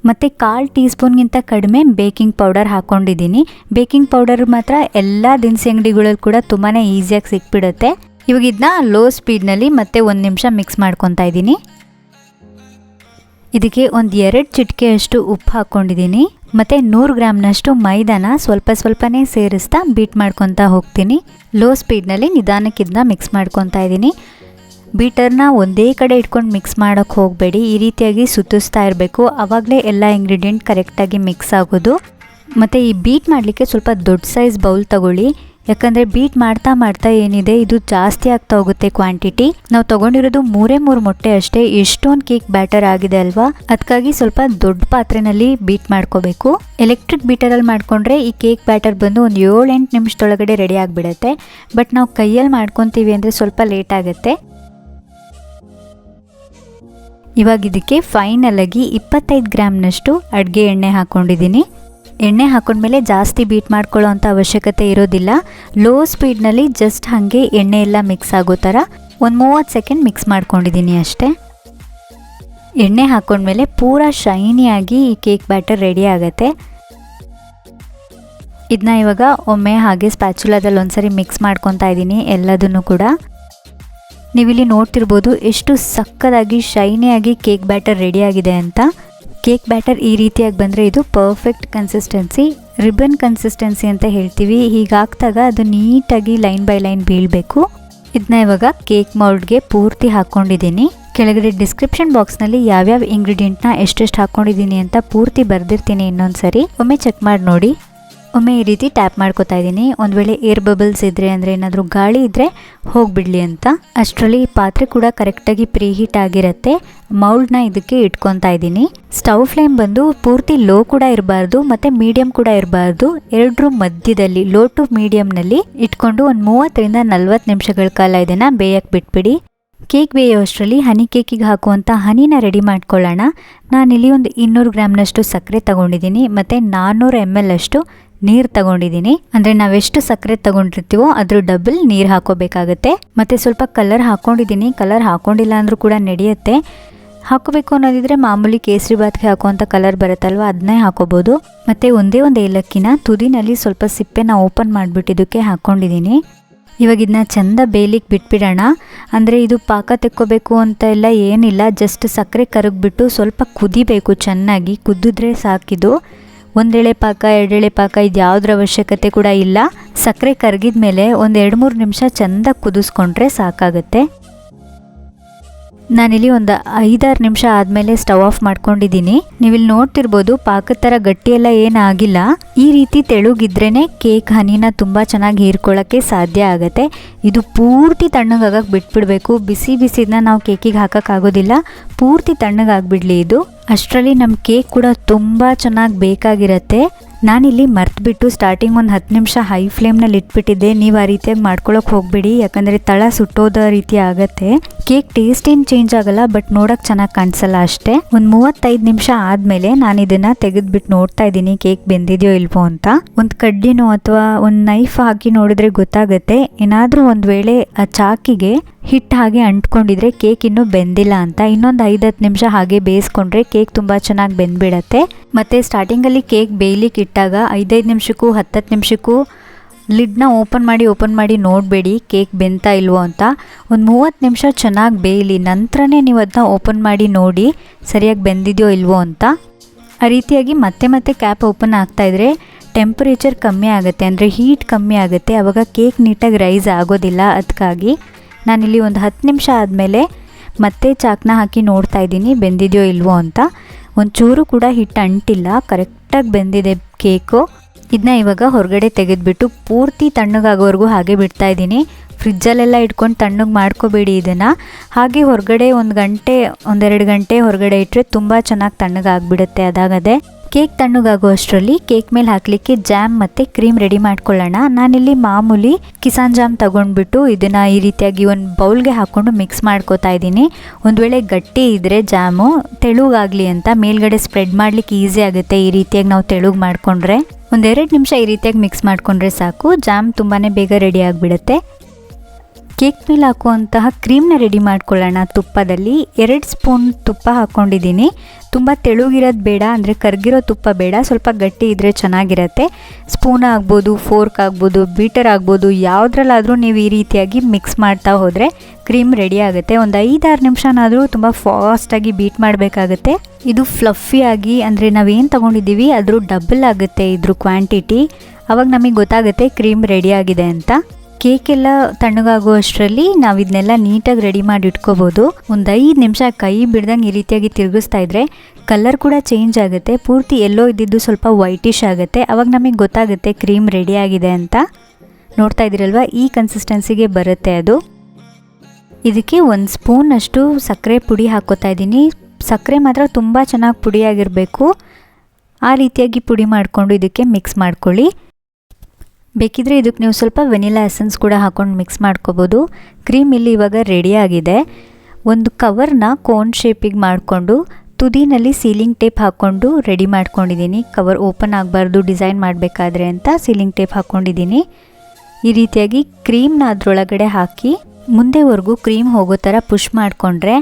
ಮತ್ತು 1/4 ಟೀ ಸ್ಪೂನ್ಗಿಂತ ಕಡಿಮೆ ಬೇಕಿಂಗ್ ಪೌಡರ್ ಹಾಕ್ಕೊಂಡಿದ್ದೀನಿ. ಬೇಕಿಂಗ್ ಪೌಡರ್ ಮಾತ್ರ ಎಲ್ಲ ದಿನಸಿ ಅಂಗಡಿಗಳಲ್ಲಿ ಕೂಡ ತುಂಬಾ ಈಸಿಯಾಗಿ ಸಿಕ್ಬಿಡುತ್ತೆ. ಇವಾಗ ಇದನ್ನ ಲೋ ಸ್ಪೀಡ್ನಲ್ಲಿ ಮತ್ತೆ 1 ನಿಮಿಷ ಮಿಕ್ಸ್ ಮಾಡ್ಕೊತಾ ಇದ್ದೀನಿ. ಇದಕ್ಕೆ ಒಂದು 2 ಚಿಟಿಕೆಯಷ್ಟು ಉಪ್ಪು ಹಾಕ್ಕೊಂಡಿದ್ದೀನಿ ಮತ್ತು 100 ಗ್ರಾಮ್ನಷ್ಟು ಮೈದಾನ ಸ್ವಲ್ಪನೇ ಸೇರಿಸ್ತಾ ಬೀಟ್ ಮಾಡ್ಕೊತಾ ಹೋಗ್ತೀನಿ. ಲೋ ಸ್ಪೀಡ್ನಲ್ಲಿ ನಿಧಾನಕ್ಕೆ ಇದನ್ನ ಮಿಕ್ಸ್ ಮಾಡ್ಕೊತಾ ಇದ್ದೀನಿ. ಬೀಟರ್ನ ಒಂದೇ ಕಡೆ ಇಟ್ಕೊಂಡು ಮಿಕ್ಸ್ ಮಾಡೋಕ್ಕೆ ಹೋಗಬೇಡಿ, ಈ ರೀತಿಯಾಗಿ ಸುತ್ತಿಸ್ತಾ ಇರಬೇಕು, ಆವಾಗಲೇ ಎಲ್ಲ ಇಂಗ್ರೀಡಿಯೆಂಟ್ ಕರೆಕ್ಟಾಗಿ ಮಿಕ್ಸ್ ಆಗೋದು. ಮತ್ತು ಈ ಬೀಟ್ ಮಾಡಲಿಕ್ಕೆ ಸ್ವಲ್ಪ ದೊಡ್ಡ ಸೈಜ್ ಬೌಲ್ ತಗೊಳ್ಳಿ, ಯಾಕಂದರೆ ಬೀಟ್ ಮಾಡ್ತಾ ಏನಿದೆ ಇದು ಜಾಸ್ತಿ ಆಗ್ತಾ ಹೋಗುತ್ತೆ ಕ್ವಾಂಟಿಟಿ. ನಾವು ತೊಗೊಂಡಿರೋದು 3 ಮೊಟ್ಟೆ ಅಷ್ಟೇ, ಎಷ್ಟೊಂದು ಕೇಕ್ ಬ್ಯಾಟರ್ ಆಗಿದೆ ಅಲ್ವಾ, ಅದಕ್ಕಾಗಿ ಸ್ವಲ್ಪ ದೊಡ್ಡ ಪಾತ್ರೆಯಲ್ಲಿ ಬೀಟ್ ಮಾಡ್ಕೋಬೇಕು. ಎಲೆಕ್ಟ್ರಿಕ್ ಬೀಟರಲ್ಲಿ ಮಾಡಿಕೊಂಡ್ರೆ ಈ ಕೇಕ್ ಬ್ಯಾಟರ್ ಬಂದು ಒಂದು 7-8 ನಿಮಿಷದೊಳಗಡೆ ರೆಡಿ ಆಗಿಬಿಡುತ್ತೆ. ಬಟ್ ನಾವು ಕೈಯಲ್ಲಿ ಮಾಡ್ಕೊತೀವಿ ಅಂದರೆ ಸ್ವಲ್ಪ ಲೇಟ್ ಆಗುತ್ತೆ. ಇವಾಗ ಇದಕ್ಕೆ ಫೈನಲಾಗಿ 25 ಗ್ರಾಮ್ನಷ್ಟು ಅಡುಗೆ ಎಣ್ಣೆ ಹಾಕ್ಕೊಂಡಿದ್ದೀನಿ. ಎಣ್ಣೆ ಹಾಕೊಂಡ್ಮೇಲೆ ಜಾಸ್ತಿ ಬೀಟ್ ಮಾಡ್ಕೊಳ್ಳೋ ಅಂಥ ಅವಶ್ಯಕತೆ ಇರೋದಿಲ್ಲ. ಲೋ ಸ್ಪೀಡ್ನಲ್ಲಿ ಜಸ್ಟ್ ಹಾಗೆ ಎಣ್ಣೆ ಎಲ್ಲ ಮಿಕ್ಸ್ ಆಗೋ ಥರ ಒಂದು 30 ಸೆಕೆಂಡ್ ಮಿಕ್ಸ್ ಮಾಡ್ಕೊಂಡಿದ್ದೀನಿ ಅಷ್ಟೇ. ಎಣ್ಣೆ ಹಾಕೊಂಡ್ಮೇಲೆ ಪೂರಾ ಶೈನಿಯಾಗಿ ಈ ಕೇಕ್ ಬ್ಯಾಟರ್ ರೆಡಿ ಆಗುತ್ತೆ. ಇದನ್ನ ಇವಾಗ ಒಮ್ಮೆ ಹಾಗೆ ಸ್ಪ್ಯಾಚುಲಾದಲ್ಲಿ ಒಂದ್ಸರಿ ಮಿಕ್ಸ್ ಮಾಡ್ಕೊತಾ ಇದ್ದೀನಿ ಎಲ್ಲದನ್ನು ಕೂಡ. ನೀವಿಲ್ಲಿ ನೋಡ್ತಿರ್ಬೋದು ಎಷ್ಟು ಸಕ್ಕದಾಗಿ ಶೈನಿಯಾಗಿ ಕೇಕ್ ಬ್ಯಾಟರ್ ರೆಡಿಯಾಗಿದೆ ಅಂತ. ಕೇಕ್ ಬ್ಯಾಟರ್ ಈ ರೀತಿಯಾಗಿ ಬಂದರೆ ಇದು ಪರ್ಫೆಕ್ಟ್ ಕನ್ಸಿಸ್ಟೆನ್ಸಿ, ರಿಬ್ಬನ್ ಕನ್ಸಿಸ್ಟೆನ್ಸಿ ಅಂತ ಹೇಳ್ತೀವಿ. ಹೀಗಾಗ್ದಾಗ ಅದು ನೀಟಾಗಿ ಲೈನ್ ಬೈ ಲೈನ್ ಬೀಳಬೇಕು. ಇದನ್ನ ಇವಾಗ ಕೇಕ್ ಮೌಲ್ಡ್ಗೆ ಪೂರ್ತಿ ಹಾಕ್ಕೊಂಡಿದ್ದೀನಿ. ಕೆಳಗಡೆ ಡಿಸ್ಕ್ರಿಪ್ಷನ್ ಬಾಕ್ಸ್ನಲ್ಲಿ ಯಾವ್ಯಾವ ಇಂಗ್ರೀಡಿಯೆಂಟ್ನ ಎಷ್ಟೆಷ್ಟು ಹಾಕ್ಕೊಂಡಿದ್ದೀನಿ ಅಂತ ಪೂರ್ತಿ ಬರೆದಿರ್ತೀನಿ, ಇನ್ನೊಂದು ಸರಿ ಒಮ್ಮೆ ಚೆಕ್ ಮಾಡಿ ನೋಡಿ. ಒಮ್ಮೆ ಈ ರೀತಿ ಟ್ಯಾಪ್ ಮಾಡ್ಕೊತಾ ಇದ್ದೀನಿ. ಒಂದು ವೇಳೆ ಏರ್ ಬಬಲ್ಸ್ ಇದ್ದರೆ ಅಂದರೆ ಏನಾದರೂ ಗಾಳಿ ಇದ್ದರೆ ಹೋಗಿಬಿಡಲಿ ಅಂತ. ಅಷ್ಟರಲ್ಲಿ ಪಾತ್ರೆ ಕೂಡ ಕರೆಕ್ಟಾಗಿ ಪ್ರೀ ಹೀಟ್ ಆಗಿರುತ್ತೆ. ಮೌಲ್ಡ್ನ ಇದಕ್ಕೆ ಇಟ್ಕೊತಾ ಇದ್ದೀನಿ. ಸ್ಟವ್ ಫ್ಲೇಮ್ ಬಂದು ಪೂರ್ತಿ ಲೋ ಕೂಡ ಇರಬಾರ್ದು ಮತ್ತು ಮೀಡಿಯಮ್ ಕೂಡ ಇರಬಾರ್ದು, ಎರಡರ ಮಧ್ಯದಲ್ಲಿ ಲೋ ಟು ಮೀಡಿಯಮ್ನಲ್ಲಿ ಇಟ್ಕೊಂಡು ಒಂದು 30-40 ನಿಮಿಷಗಳ ಕಾಲ ಇದನ್ನು ಬೇಯಕ್ಕೆ ಬಿಟ್ಬಿಡಿ. ಕೇಕ್ ಬೇಯೋ ಅಷ್ಟರಲ್ಲಿ ಹನಿ ಕೇಕಿಗೆ ಹಾಕುವಂಥ ಹನಿನ ರೆಡಿ ಮಾಡ್ಕೊಳ್ಳೋಣ. ನಾನಿಲ್ಲಿ ಒಂದು 200 ಗ್ರಾಮ್ನಷ್ಟು ಸಕ್ಕರೆ ತಗೊಂಡಿದ್ದೀನಿ ಮತ್ತು 400 ml ಅಷ್ಟು ನೀರು ತಗೊಂಡಿದ್ದೀನಿ. ಅಂದರೆ ನಾವೆಷ್ಟು ಸಕ್ಕರೆ ತಗೊಂಡಿರ್ತೀವೋ ಅದ್ರ ಡಬಲ್ ನೀರು ಹಾಕೋಬೇಕಾಗತ್ತೆ. ಮತ್ತು ಸ್ವಲ್ಪ ಕಲರ್ ಹಾಕ್ಕೊಂಡಿದ್ದೀನಿ, ಕಲರ್ ಹಾಕ್ಕೊಂಡಿಲ್ಲ ಅಂದರೂ ಕೂಡ ನಡೆಯುತ್ತೆ. ಹಾಕೋಬೇಕು ಅನ್ನೋದಿದ್ರೆ ಮಾಮೂಲಿ ಕೇಸರಿ ಬಾತ್ಗೆ ಹಾಕುವಂಥ ಕಲರ್ ಬರುತ್ತಲ್ವ, ಅದನ್ನೇ ಹಾಕೋಬೋದು. ಮತ್ತು ಒಂದೇ ಒಂದು ಏಲಕ್ಕಿನ ತುದಿನಲ್ಲಿ ಸ್ವಲ್ಪ ಸಿಪ್ಪೆನ ಓಪನ್ ಮಾಡಿಬಿಟ್ಟಿದ್ದಕ್ಕೆ ಹಾಕ್ಕೊಂಡಿದ್ದೀನಿ. ಇವಾಗ ಇದನ್ನ ಚೆಂದ ಬೇಯಲಿಕ್ಕೆ ಬಿಟ್ಬಿಡೋಣ. ಅಂದರೆ ಇದು ಪಾಕ ತೆಕ್ಕೋಬೇಕು ಅಂತ ಎಲ್ಲ ಏನಿಲ್ಲ, ಜಸ್ಟ್ ಸಕ್ಕರೆ ಕರಗಿಬಿಟ್ಟು ಸ್ವಲ್ಪ ಕುದಿಬೇಕು, ಚೆನ್ನಾಗಿ ಕುದಿದ್ರೆ ಸಾಕಿದು. 1 ಎಳೆ ಪಾಕ 2 ಎಳೆ ಪಾಕ ಇದು ಯಾವುದ್ರ ಅವಶ್ಯಕತೆ ಕೂಡ ಇಲ್ಲ. ಸಕ್ಕರೆ ಕರಗಿದ ಮೇಲೆ ಒಂದು 2-3 ನಿಮಿಷ ಚೆಂದ ಕುದಿಸ್ಕೊಂಡ್ರೆ ಸಾಕಾಗುತ್ತೆ. ನಾನಿಲ್ಲಿ ಒಂದು 5-6 ನಿಮಿಷ ಆದಮೇಲೆ ಸ್ಟವ್ ಆಫ್ ಮಾಡ್ಕೊಂಡಿದ್ದೀನಿ. ನೀವಿಲ್ಲಿ ನೋಡ್ತಿರ್ಬೋದು ಪಾಕದ ಥರ ಗಟ್ಟಿಯೆಲ್ಲ ಏನಾಗಿಲ್ಲ. ಈ ರೀತಿ ತೆಳುಗಿದ್ರೇ ಕೇಕ್ ಹನಿನ ತುಂಬ ಚೆನ್ನಾಗಿ ಹೀರ್ಕೊಳ್ಳೋಕ್ಕೆ ಸಾಧ್ಯ ಆಗುತ್ತೆ. ಇದು ಪೂರ್ತಿ ತಣ್ಣಗಾಗಕ್ಕೆ ಬಿಟ್ಬಿಡಬೇಕು. ಬಿಸಿದನ್ನ ನಾವು ಕೇಕಿಗೆ ಹಾಕೋಕ್ಕಾಗೋದಿಲ್ಲ, ಪೂರ್ತಿ ತಣ್ಣಗಾಗ್ಬಿಡ್ಲಿ ಇದು. ಅಷ್ಟರಲ್ಲಿ ನಮ್ಮ ಕೇಕ್ ಕೂಡ ತುಂಬ ಚೆನ್ನಾಗಿ ಬೇಕಾಗಿರುತ್ತೆ. ನಾನಿಲ್ಲಿ ಮರ್ತ್ಬಿಟ್ಟು ಸ್ಟಾರ್ಟಿಂಗ್ ಒಂದು 10 ನಿಮಿಷ ಹೈ ಫ್ಲೇಮ್ನಲ್ಲಿ ಇಟ್ಬಿಟ್ಟಿದ್ದೆ. ನೀವು ಆ ರೀತಿಯಾಗಿ ಮಾಡ್ಕೊಳ್ಳೋಕೆ ಹೋಗಬೇಡಿ, ಯಾಕಂದರೆ ತಳ ಸುಟ್ಟೋದ ರೀತಿ ಆಗುತ್ತೆ. ಕೇಕ್ ಟೇಸ್ಟ್ ಏನು ಚೇಂಜ್ ಆಗಲ್ಲ, ಬಟ್ ನೋಡೋಕೆ ಚೆನ್ನಾಗಿ ಕಾಣಿಸಲ್ಲ ಅಷ್ಟೇ. ಒಂದು 35 ನಿಮಿಷ ಆದಮೇಲೆ ನಾನು ಇದನ್ನು ತೆಗೆದುಬಿಟ್ಟು ನೋಡ್ತಾ ಇದ್ದೀನಿ ಕೇಕ್ ಬೆಂದಿದೆಯೋ ಇಲ್ವೋ ಅಂತ. ಒಂದು ಕಡ್ಡಿನೋ ಅಥವಾ ಒಂದು ನೈಫ್ ಹಾಕಿ ನೋಡಿದ್ರೆ ಗೊತ್ತಾಗುತ್ತೆ. ಏನಾದರೂ ಒಂದು ವೇಳೆ ಆ ಚಾಕಿಗೆ ಹಿಟ್ಟು ಹಾಗೆ ಅಂಟ್ಕೊಂಡಿದ್ರೆ ಕೇಕ್ ಇನ್ನೂ ಬೆಂದಿಲ್ಲ ಅಂತ. ಇನ್ನೊಂದು 5-10 ನಿಮಿಷ ಹಾಗೆ ಬೇಯಿಸ್ಕೊಂಡ್ರೆ ಕೇಕ್ ತುಂಬ ಚೆನ್ನಾಗಿ ಬೆಂದ್ಬಿಡತ್ತೆ. ಮತ್ತು ಸ್ಟಾರ್ಟಿಂಗಲ್ಲಿ ಕೇಕ್ ಬೇಯಲಿಕ್ಕೆ ಇಟ್ಟಾಗ 5-5 ನಿಮಿಷಕ್ಕೂ 10-10 ನಿಮಿಷಕ್ಕೂ ಲಿಡ್ನ ಓಪನ್ ಮಾಡಿ ನೋಡಬೇಡಿ ಕೇಕ್ ಬೆಂತಾ ಇಲ್ವೋ ಅಂತ. ಒಂದು 30 ನಿಮಿಷ ಚೆನ್ನಾಗಿ ಬೇಯಲಿ, ನಂತರನೇ ನೀವು ಅದನ್ನ ಓಪನ್ ಮಾಡಿ ನೋಡಿ ಸರಿಯಾಗಿ ಬೆಂದಿದೆಯೋ ಇಲ್ವೋ ಅಂತ. ಆ ರೀತಿಯಾಗಿ ಮತ್ತೆ ಕ್ಯಾಪ್ ಓಪನ್ ಆಗ್ತಾಯಿದ್ರೆ ಟೆಂಪರೇಚರ್ ಕಮ್ಮಿ ಆಗುತ್ತೆ, ಅಂದರೆ ಹೀಟ್ ಕಮ್ಮಿ ಆಗುತ್ತೆ. ಆವಾಗ ಕೇಕ್ ನೀಟಾಗಿ ರೈಸ್ ಆಗೋದಿಲ್ಲ. ಅದಕ್ಕಾಗಿ ನಾನಿಲ್ಲಿ ಒಂದು 10 ನಿಮಿಷ ಆದಮೇಲೆ ಮತ್ತೆ ಚಾಕ್ನ ಹಾಕಿ ನೋಡ್ತಾ ಇದ್ದೀನಿ ಬೆಂದಿದೆಯೋ ಇಲ್ವೋ ಅಂತ. ಒಂಚೂರು ಕೂಡ ಹಿಟ್ಟು ಅಂಟಿಲ್ಲ, ಕರೆಕ್ಟಾಗಿ ಬೆಂದಿದೆ ಕೇಕು. ಇದನ್ನ ಇವಾಗ ಹೊರಗಡೆ ತೆಗೆದುಬಿಟ್ಟು ಪೂರ್ತಿ ತಣ್ಣಗಾಗೋವರೆಗೂ ಹಾಗೆ ಬಿಡ್ತಾ ಇದ್ದೀನಿ. ಫ್ರಿಜ್ಜಲ್ಲೆಲ್ಲ ಇಟ್ಕೊಂಡು ತಣ್ಣಗೆ ಮಾಡ್ಕೋಬೇಡಿ ಇದನ್ನು. ಹಾಗೆ ಹೊರಗಡೆ 1-2 ಗಂಟೆ ಹೊರಗಡೆ ಇಟ್ಟರೆ ತುಂಬ ಚೆನ್ನಾಗಿ ತಣ್ಣಗಾಗ್ಬಿಡುತ್ತೆ. ಅದಾಗದೆ ಕೇಕ್ ತಣ್ಣಗಾಗೋ ಅಷ್ಟರಲ್ಲಿ ಕೇಕ್ ಮೇಲೆ ಹಾಕಲಿಕ್ಕೆ ಜಾಮ್ ಮತ್ತು ಕ್ರೀಮ್ ರೆಡಿ ಮಾಡ್ಕೊಳ್ಳೋಣ. ನಾನಿಲ್ಲಿ ಮಾಮೂಲಿ ಕಿಸಾನ್ ಜಾಮ್ ತೊಗೊಂಡ್ಬಿಟ್ಟು ಇದನ್ನು ಈ ರೀತಿಯಾಗಿ ಒಂದು ಬೌಲ್ಗೆ ಹಾಕ್ಕೊಂಡು ಮಿಕ್ಸ್ ಮಾಡ್ಕೋತಾ ಇದ್ದೀನಿ. ಒಂದು ವೇಳೆ ಗಟ್ಟಿ ಇದ್ದರೆ ಜಾಮು ತೆಳುಗಾಗಲಿ ಅಂತ ಮೇಲ್ಗಡೆ ಸ್ಪ್ರೆಡ್ ಮಾಡಲಿಕ್ಕೆ ಈಸಿ ಆಗುತ್ತೆ. ಈ ರೀತಿಯಾಗಿ ನಾವು ತೆಳುಗೆ ಮಾಡಿಕೊಂಡ್ರೆ 1-2 ನಿಮಿಷ ಈ ರೀತಿಯಾಗಿ ಮಿಕ್ಸ್ ಮಾಡಿಕೊಂಡ್ರೆ ಸಾಕು, ಜಾಮ್ ತುಂಬಾ ಬೇಗ ರೆಡಿ ಆಗಿಬಿಡುತ್ತೆ. ಕೇಕ್ ಮೇಲೆ ಹಾಕುವಂತಹ ಕ್ರೀಮ್ನ ರೆಡಿ ಮಾಡ್ಕೊಳ್ಳೋಣ. ತುಪ್ಪದಲ್ಲಿ 2 ಸ್ಪೂನ್ ತುಪ್ಪ ಹಾಕ್ಕೊಂಡಿದ್ದೀನಿ. ತುಂಬ ತೆಳುಗಿರೋದು ಬೇಡ, ಅಂದರೆ ಕರ್ಗಿರೋ ತುಪ್ಪ ಬೇಡ, ಸ್ವಲ್ಪ ಗಟ್ಟಿ ಇದ್ದರೆ ಚೆನ್ನಾಗಿರುತ್ತೆ. ಸ್ಪೂನ್ ಆಗ್ಬೋದು, ಫೋರ್ಕ್ ಆಗ್ಬೋದು, ಬೀಟರ್ ಆಗ್ಬೋದು, ಯಾವುದ್ರಲ್ಲಾದರೂ ನೀವು ಈ ರೀತಿಯಾಗಿ ಮಿಕ್ಸ್ ಮಾಡ್ತಾ ಹೋದರೆ ಕ್ರೀಮ್ ರೆಡಿ ಆಗುತ್ತೆ. ಒಂದು 5-6 ನಿಮಿಷನಾದರೂ ತುಂಬ ಫಾಸ್ಟಾಗಿ ಬೀಟ್ ಮಾಡಬೇಕಾಗುತ್ತೆ. ಇದು ಫ್ಲಫಿಯಾಗಿ, ಅಂದರೆ ನಾವೇನು ತೊಗೊಂಡಿದ್ದೀವಿ ಅದ್ರ ಡಬಲ್ ಆಗುತ್ತೆ ಇದ್ರ ಕ್ವಾಂಟಿಟಿ. ಆವಾಗ ನಮಗೆ ಗೊತ್ತಾಗುತ್ತೆ ಕ್ರೀಮ್ ರೆಡಿ ಆಗಿದೆ ಅಂತ. ಕೇಕೆಲ್ಲ ತಣ್ಣಗಾಗೋ ಅಷ್ಟರಲ್ಲಿ ನಾವು ಇದನ್ನೆಲ್ಲ ನೀಟಾಗಿ ರೆಡಿ ಮಾಡಿ ಇಟ್ಕೋಬೋದು. ಒಂದು 5 ನಿಮಿಷ ಕೈ ಬಿಡ್ದಂಗೆ ಈ ರೀತಿಯಾಗಿ ತಿರುಗಿಸ್ತಾ ಇದ್ದರೆ ಕಲರ್ ಕೂಡ ಚೇಂಜ್ ಆಗುತ್ತೆ. ಪೂರ್ತಿ ಎಲ್ಲೋ ಇದ್ದಿದ್ದು ಸ್ವಲ್ಪ ವೈಟಿಶ್ ಆಗುತ್ತೆ. ಆವಾಗ ನಮಗೆ ಗೊತ್ತಾಗುತ್ತೆ ಕ್ರೀಮ್ ರೆಡಿ ಆಗಿದೆ ಅಂತ. ನೋಡ್ತಾ ಇದ್ದೀರಲ್ವ, ಈ ಕನ್ಸಿಸ್ಟೆನ್ಸಿಗೆ ಬರುತ್ತೆ ಅದು. ಇದಕ್ಕೆ 1 ಸ್ಪೂನಷ್ಟು ಸಕ್ಕರೆ ಪುಡಿ ಹಾಕ್ಕೋತಾ ಇದ್ದೀನಿ. ಸಕ್ಕರೆ ಮಾತ್ರ ತುಂಬ ಚೆನ್ನಾಗಿ ಪುಡಿಯಾಗಿರಬೇಕು. ಆ ರೀತಿಯಾಗಿ ಪುಡಿ ಮಾಡಿಕೊಂಡು ಇದಕ್ಕೆ ಮಿಕ್ಸ್ ಮಾಡ್ಕೊಳ್ಳಿ. ಬೇಕಿದ್ರೆ ಇದಕ್ಕೆ ನೀವು ಸ್ವಲ್ಪ ವೆನಿಲಾ ಎಸೆನ್ಸ್ ಕೂಡ ಹಾಕ್ಕೊಂಡು ಮಿಕ್ಸ್ ಮಾಡ್ಕೋಬೋದು. ಕ್ರೀಮ್ ಇಲ್ಲಿ ಇವಾಗ ರೆಡಿಯಾಗಿದೆ. ಒಂದು ಕವರ್ನ ಕೋನ್ ಶೇಪಿಗೆ ಮಾಡಿಕೊಂಡು ತುದಿನಲ್ಲಿ ಸೀಲಿಂಗ್ ಟೇಪ್ ಹಾಕ್ಕೊಂಡು ರೆಡಿ ಮಾಡ್ಕೊಂಡಿದ್ದೀನಿ. ಕವರ್ ಓಪನ್ ಆಗಬಾರ್ದು ಡಿಸೈನ್ ಮಾಡಬೇಕಾದ್ರೆ ಅಂತ ಸೀಲಿಂಗ್ ಟೇಪ್ ಹಾಕ್ಕೊಂಡಿದ್ದೀನಿ. ಈ ರೀತಿಯಾಗಿ ಕ್ರೀಮ್ನ ಅದರೊಳಗಡೆ ಹಾಕಿ ಮುಂದೆವರೆಗೂ ಕ್ರೀಮ್ ಹೋಗೋ ಥರ ಪುಷ್ ಮಾಡಿಕೊಂಡ್ರೆ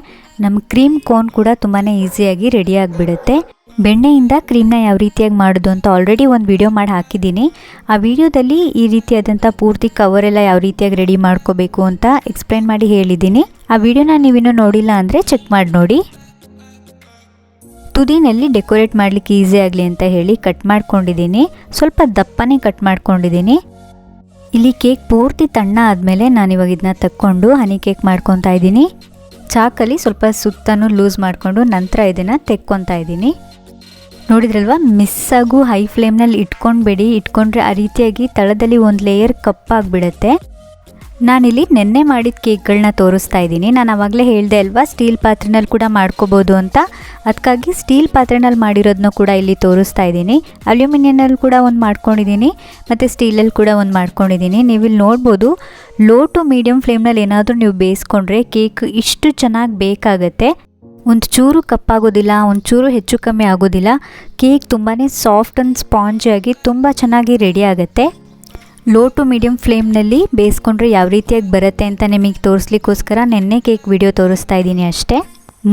ನಮ್ಮ ಕ್ರೀಮ್ ಕೋನ್ ಕೂಡ ತುಂಬಾ ಈಸಿಯಾಗಿ ರೆಡಿ ಆಗಿಬಿಡುತ್ತೆ. ಬೆಣ್ಣೆಯಿಂದ ಕ್ರೀಮ್ನ ಯಾವ ರೀತಿಯಾಗಿ ಮಾಡೋದು ಅಂತ ಆಲ್ರೆಡಿ ಒಂದು ವಿಡಿಯೋ ಮಾಡಿ ಹಾಕಿದ್ದೀನಿ. ಆ ವಿಡಿಯೋದಲ್ಲಿ ಈ ರೀತಿಯಾದಂಥ ಪೂರ್ತಿ ಕವರೆಲ್ಲ ಯಾವ ರೀತಿಯಾಗಿ ರೆಡಿ ಮಾಡ್ಕೋಬೇಕು ಅಂತ ಎಕ್ಸ್ಪ್ಲೇನ್ ಮಾಡಿ ಹೇಳಿದ್ದೀನಿ. ಆ ವಿಡಿಯೋನ ನೀವಿನ್ನೂ ನೋಡಿಲ್ಲ ಅಂದರೆ ಚೆಕ್ ಮಾಡಿ ನೋಡಿ. ತುದಿನಲ್ಲಿ ಡೆಕೋರೇಟ್ ಮಾಡಲಿಕ್ಕೆ ಈಸಿ ಆಗಲಿ ಅಂತ ಹೇಳಿ ಕಟ್ ಮಾಡ್ಕೊಂಡಿದ್ದೀನಿ. ಸ್ವಲ್ಪ ದಪ್ಪನೇ ಕಟ್ ಮಾಡ್ಕೊಂಡಿದ್ದೀನಿ. ಇಲ್ಲಿ ಕೇಕ್ ಪೂರ್ತಿ ತಣ್ಣ ಆದಮೇಲೆ ನಾನಿವಾಗ ಇದನ್ನ ತಕ್ಕೊಂಡು ಹನಿ ಕೇಕ್ ಮಾಡ್ಕೊತಾ ಇದ್ದೀನಿ. ಚಾಕಲ್ಲಿ ಸ್ವಲ್ಪ ಸುತ್ತನೂ ಲೂಸ್ ಮಾಡಿಕೊಂಡು ನಂತರ ಇದನ್ನು ತೆಕ್ಕೊತಾ ಇದ್ದೀನಿ. ನೋಡಿದ್ರಲ್ವ, ಮಿಸ್ಸಾಗೂ ಹೈ ಫ್ಲೇಮ್ನಲ್ಲಿ ಇಟ್ಕೊಂಡ್ಬೇಡಿ. ಇಟ್ಕೊಂಡ್ರೆ ಆ ರೀತಿಯಾಗಿ ತಳದಲ್ಲಿ ಒಂದು ಲೇಯರ್ ಕಪ್ಪಾಗಿಬಿಡುತ್ತೆ. ನಾನಿಲ್ಲಿ ನೆನ್ನೆ ಮಾಡಿದ ಕೇಕ್ಗಳನ್ನ ತೋರಿಸ್ತಾ ಇದ್ದೀನಿ. ನಾನು ಆವಾಗಲೇ ಹೇಳಿದೆ ಅಲ್ವಾ, ಸ್ಟೀಲ್ ಪಾತ್ರೆನಲ್ಲಿ ಕೂಡ ಮಾಡ್ಕೋಬೋದು ಅಂತ. ಅದಕ್ಕಾಗಿ ಸ್ಟೀಲ್ ಪಾತ್ರೆನಲ್ಲಿ ಮಾಡಿರೋದನ್ನ ಕೂಡ ಇಲ್ಲಿ ತೋರಿಸ್ತಾ ಇದ್ದೀನಿ. ಅಲ್ಯೂಮಿನಿಯನಲ್ಲಿ ಕೂಡ ಒಂದು ಮಾಡ್ಕೊಂಡಿದ್ದೀನಿ ಮತ್ತು ಸ್ಟೀಲಲ್ಲಿ ಕೂಡ ಒಂದು ಮಾಡ್ಕೊಂಡಿದ್ದೀನಿ. ನೀವಿಲ್ಲಿ ನೋಡ್ಬೋದು, ಲೋ ಟು ಮೀಡಿಯಮ್ ಫ್ಲೇಮ್ನಲ್ಲಿ ಏನಾದರೂ ನೀವು ಬೇಯಿಸ್ಕೊಂಡ್ರೆ ಕೇಕ್ ಇಷ್ಟು ಚೆನ್ನಾಗಿ ಬೇಕಾಗತ್ತೆ. ಒಂದು ಚೂರು ಕಪ್ಪಾಗೋದಿಲ್ಲ, ಒಂದು ಚೂರು ಹೆಚ್ಚು ಕಮ್ಮಿ ಆಗೋದಿಲ್ಲ. ಕೇಕ್ ತುಂಬಾ ಸಾಫ್ಟ್ ಆ್ಯಂಡ್ ಸ್ಪಾಂಜಿಯಾಗಿ ತುಂಬ ಚೆನ್ನಾಗಿ ರೆಡಿ ಆಗುತ್ತೆ. ಲೋ ಟು ಮೀಡಿಯಮ್ ಫ್ಲೇಮ್ನಲ್ಲಿ ಬೇಯಿಸ್ಕೊಂಡ್ರೆ ಯಾವ ರೀತಿಯಾಗಿ ಬರುತ್ತೆ ಅಂತ ನಿಮಗೆ ತೋರಿಸ್ಲಿಕ್ಕೋಸ್ಕರ ನೆನ್ನೆ ಕೇಕ್ ವಿಡಿಯೋ ತೋರಿಸ್ತಾ ಇದ್ದೀನಿ ಅಷ್ಟೇ.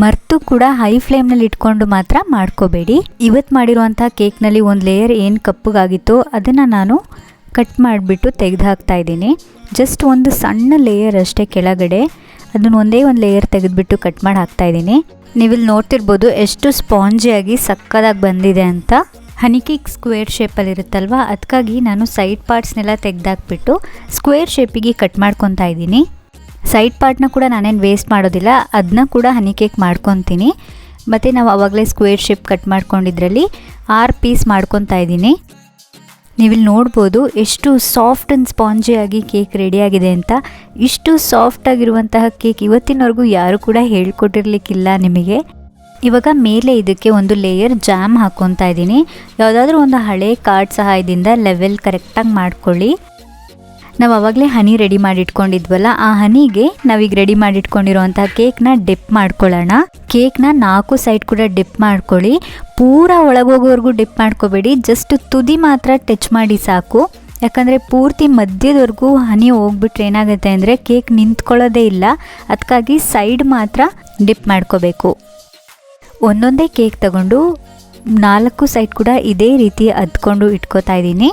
ಮರ್ತು ಕೂಡ ಹೈ ಫ್ಲೇಮ್ನಲ್ಲಿ ಇಟ್ಕೊಂಡು ಮಾತ್ರ ಮಾಡ್ಕೋಬೇಡಿ. ಇವತ್ತು ಮಾಡಿರುವಂಥ ಕೇಕ್ನಲ್ಲಿ ಒಂದು ಲೇಯರ್ ಏನು ಕಪ್ಪಗಾಗಿತ್ತು ಅದನ್ನು ನಾನು ಕಟ್ ಮಾಡಿಬಿಟ್ಟು ತೆಗೆದು ಹಾಕ್ತಾ ಇದ್ದೀನಿ. ಜಸ್ಟ್ ಒಂದು ಸಣ್ಣ ಲೇಯರ್ ಅಷ್ಟೇ ಕೆಳಗಡೆ, ಅದನ್ನು ಒಂದೇ ಒಂದು ಲೇಯರ್ ತೆಗೆದುಬಿಟ್ಟು ಕಟ್ ಮಾಡಿ ಹಾಕ್ತಾಯಿದ್ದೀನಿ. ನೀವಿಲ್ಲಿ ನೋಡ್ತಿರ್ಬೋದು ಎಷ್ಟು ಸ್ಪಾಂಜಿಯಾಗಿ ಸಕ್ಕದಾಗಿ ಬಂದಿದೆ ಅಂತ. ಹನಿ ಕೇಕ್ ಸ್ಕ್ವೇರ್ ಶೇಪಲ್ಲಿರುತ್ತಲ್ವ, ಅದಕ್ಕಾಗಿ ನಾನು ಸೈಡ್ ಪಾರ್ಟ್ಸ್ನೆಲ್ಲ ತೆಗೆದಾಕ್ಬಿಟ್ಟು ಸ್ಕ್ವೇರ್ ಶೇಪಿಗೆ ಕಟ್ ಮಾಡ್ಕೊತಾ ಇದ್ದೀನಿ. ಸೈಡ್ ಪಾರ್ಟ್ನ ಕೂಡ ನಾನೇನು ವೇಸ್ಟ್ ಮಾಡೋದಿಲ್ಲ, ಅದನ್ನ ಕೂಡ ಹನಿ ಕೇಕ್ ಮಾಡ್ಕೊತೀನಿ. ಮತ್ತು ನಾವು ಆವಾಗಲೇ ಸ್ಕ್ವೇರ್ ಶೇಪ್ ಕಟ್ ಮಾಡ್ಕೊಂಡಿದ್ರಲ್ಲಿ 6 ಪೀಸ್ ಮಾಡ್ಕೊತಾ ಇದ್ದೀನಿ. ನೀವಿಲ್ಲಿ ನೋಡ್ಬೋದು ಎಷ್ಟು ಸಾಫ್ಟ್ ಆ್ಯಂಡ್ ಸ್ಪಾಂಜಿಯಾಗಿ ಕೇಕ್ ರೆಡಿಯಾಗಿದೆ ಅಂತ. ಇಷ್ಟು ಸಾಫ್ಟಾಗಿರುವಂತಹ ಕೇಕ್ ಇವತ್ತಿನವರೆಗೂ ಯಾರು ಕೂಡ ಹೇಳ್ಕೊಟ್ಟಿರ್ಲಿಕ್ಕಿಲ್ಲ ನಿಮಗೆ. ಇವಾಗ ಮೇಲೆ ಇದಕ್ಕೆ ಒಂದು ಲೇಯರ್ ಜಾಮ್ ಹಾಕ್ಕೊತಾ ಇದ್ದೀನಿ. ಯಾವುದಾದ್ರೂ ಒಂದು ಹಳೆ ಕಾರ್ಡ್ ಸಹಾಯದಿಂದ ಲೆವೆಲ್ ಕರೆಕ್ಟಾಗಿ ಮಾಡ್ಕೊಳ್ಳಿ. ನಾವು ಆವಾಗಲೇ ಹನಿ ರೆಡಿ ಮಾಡಿ ಇಟ್ಕೊಂಡಿದ್ವಲ್ಲ, ಆ ಹನಿಗೆ ನಾವೀಗ ರೆಡಿ ಮಾಡಿ ಇಟ್ಕೊಂಡಿರೋವಂಥ ಕೇಕ್ನ ಡಿಪ್ ಮಾಡ್ಕೊಳ್ಳೋಣ. ಕೇಕ್ನ 4 ಸೈಡ್ ಕೂಡ ಡಿಪ್ ಮಾಡ್ಕೊಳ್ಳಿ. ಪೂರಾ ಒಳಗೋಗೋವರೆಗೂ ಡಿಪ್ ಮಾಡ್ಕೋಬೇಡಿ, ಜಸ್ಟ್ ತುದಿ ಮಾತ್ರ ಟಚ್ ಮಾಡಿ ಸಾಕು. ಯಾಕಂದರೆ ಪೂರ್ತಿ ಮಧ್ಯದವರೆಗೂ ಹನಿ ಹೋಗ್ಬಿಟ್ರೆ ಏನಾಗುತ್ತೆ ಅಂದರೆ ಕೇಕ್ ನಿಂತ್ಕೊಳ್ಳೋದೇ ಇಲ್ಲ. ಅದಕ್ಕಾಗಿ ಸೈಡ್ ಮಾತ್ರ ಡಿಪ್ ಮಾಡ್ಕೋಬೇಕು. ಒಂದೊಂದೇ ಕೇಕ್ ತಗೊಂಡು 4 ಸೈಡ್ ಕೂಡ ಇದೇ ರೀತಿ ಅದ್ಕೊಂಡು ಇಟ್ಕೋತಾ ಇದ್ದೀನಿ.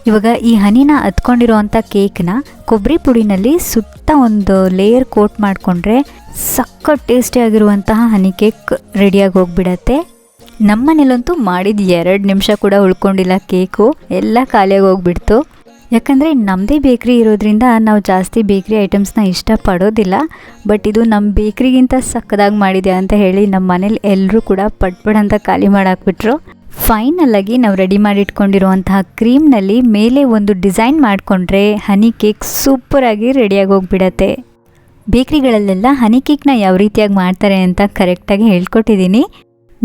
ಇವಾಗ ಈ ಹನಿನ ಹತ್ಕೊಂಡಿರೋವಂಥ ಕೇಕ್ನ ಕೊಬ್ಬರಿ ಪುಡಿನಲ್ಲಿ ಸುತ್ತ ಒಂದು ಲೇಯರ್ ಕೋಟ್ ಮಾಡಿಕೊಂಡ್ರೆ ಸಖತ್ ಟೇಸ್ಟಿಯಾಗಿರುವಂತಹ ಹನಿ ಕೇಕ್ ರೆಡಿಯಾಗಿ ಹೋಗಿಬಿಡತ್ತೆ. ನಮ್ಮ ಮನೇಲಂತೂ ಮಾಡಿದ 2 ನಿಮಿಷ ಕೂಡ ಉಳ್ಕೊಂಡಿಲ್ಲ ಕೇಕು, ಎಲ್ಲ ಖಾಲಿಯಾಗಿ ಹೋಗ್ಬಿಡ್ತು. ಯಾಕಂದರೆ ನಮ್ಮದೇ ಬೇಕ್ರಿ ಇರೋದ್ರಿಂದ ನಾವು ಜಾಸ್ತಿ ಬೇಕ್ರಿ ಐಟಮ್ಸ್ನ ಇಷ್ಟಪಡೋದಿಲ್ಲ. ಬಟ್ ಇದು ನಮ್ಮ ಬೇಕ್ರಿಗಿಂತ ಸಕ್ಕದಾಗಿ ಮಾಡಿದೆ ಅಂತ ಹೇಳಿ ನಮ್ಮ ಮನೇಲಿ ಎಲ್ಲರೂ ಕೂಡ ಪಟ್ಪಡಂತ ಖಾಲಿ ಮಾಡಾಕ್ಬಿಟ್ರು. ಫೈನಲಾಗಿ ನಾವು ರೆಡಿ ಮಾಡಿಟ್ಕೊಂಡಿರುವಂತಹ ಕ್ರೀಮ್ನಲ್ಲಿ ಮೇಲೆ ಒಂದು ಡಿಸೈನ್ ಮಾಡಿಕೊಂಡ್ರೆ ಹನಿ ಕೇಕ್ ಸೂಪರಾಗಿ ರೆಡಿಯಾಗಿ ಹೋಗಿಬಿಡತ್ತೆ. ಬೇಕ್ರಿಗಳಲ್ಲೆಲ್ಲ ಹನಿ ಕೇಕ್ನ ಯಾವ ರೀತಿಯಾಗಿ ಮಾಡ್ತಾರೆ ಅಂತ ಕರೆಕ್ಟಾಗಿ ಹೇಳ್ಕೊಟ್ಟಿದ್ದೀನಿ.